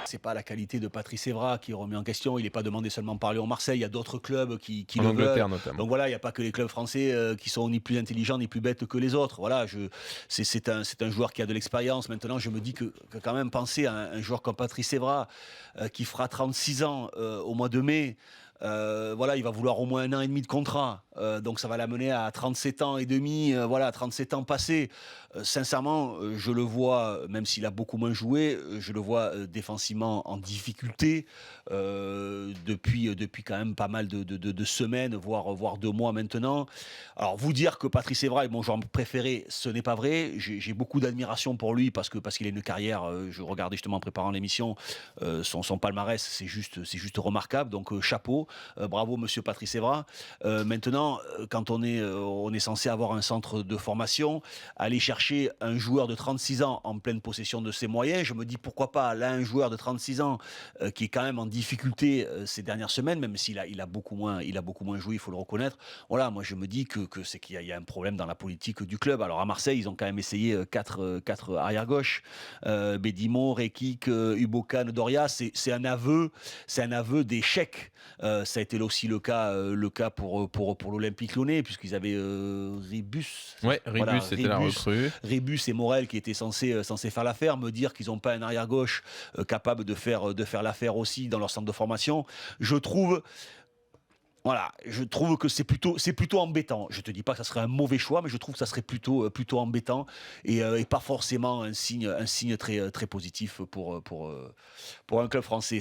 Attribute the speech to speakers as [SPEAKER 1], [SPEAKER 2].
[SPEAKER 1] C'est pas la qualité de Patrice Evra qui est remis en question. Il n'est pas demandé seulement par Lyon-Marseille. Il y a d'autres clubs qui
[SPEAKER 2] En
[SPEAKER 1] le
[SPEAKER 2] Angleterre
[SPEAKER 1] veulent.
[SPEAKER 2] notamment.
[SPEAKER 1] Donc voilà, il n'y a pas que les clubs français qui sont ni plus intelligents ni plus bêtes que les autres. Voilà, c'est un joueur qui a de l'expérience. Maintenant, je me dis que quand même penser à un joueur comme Patrice Evra qui fera 36 ans au mois de mai. Voilà, il va vouloir au moins 1 an et demi de contrat. Donc ça va l'amener à 37 ans et demi. Voilà, 37 ans passés. Sincèrement, je le vois, même s'il a beaucoup moins joué, je le vois défensivement en difficulté depuis quand même pas mal de semaines, voire 2 mois maintenant. Alors vous dire que Patrice Evra est mon joueur préféré, ce n'est pas vrai. J'ai beaucoup d'admiration pour lui parce qu'il a une carrière. Je regardais justement en préparant l'émission son palmarès, c'est juste remarquable. Donc chapeau, bravo Monsieur Patrice Evra. Maintenant, quand on est censé avoir un centre de formation, aller chercher un joueur de 36 ans en pleine possession de ses moyens, je me dis pourquoi pas là un joueur de 36 ans qui est quand même en difficulté ces dernières semaines, même s'il il a beaucoup moins joué, il faut le reconnaître. Voilà, moi je me dis que c'est qu'il y a un problème dans la politique du club. Alors à Marseille, ils ont quand même essayé quatre arrière gauche, Bedimo, Rekik, Ubokan, Doria. C'est un aveu d'échec. Ça a été aussi le cas pour l'Olympique Lyonnais, puisqu'ils avaient Ribus.
[SPEAKER 2] Ouais,
[SPEAKER 1] Voilà,
[SPEAKER 2] Ribus, c'était la recrue.
[SPEAKER 1] Ribus et Morel qui étaient censés faire l'affaire, me dire qu'ils n'ont pas un arrière gauche capable de faire l'affaire aussi dans leur centre de formation. Je trouve voilà, je trouve que c'est plutôt embêtant. Je te dis pas que ça serait un mauvais choix, mais je trouve que ça serait plutôt embêtant et pas forcément un signe très positif pour un club français.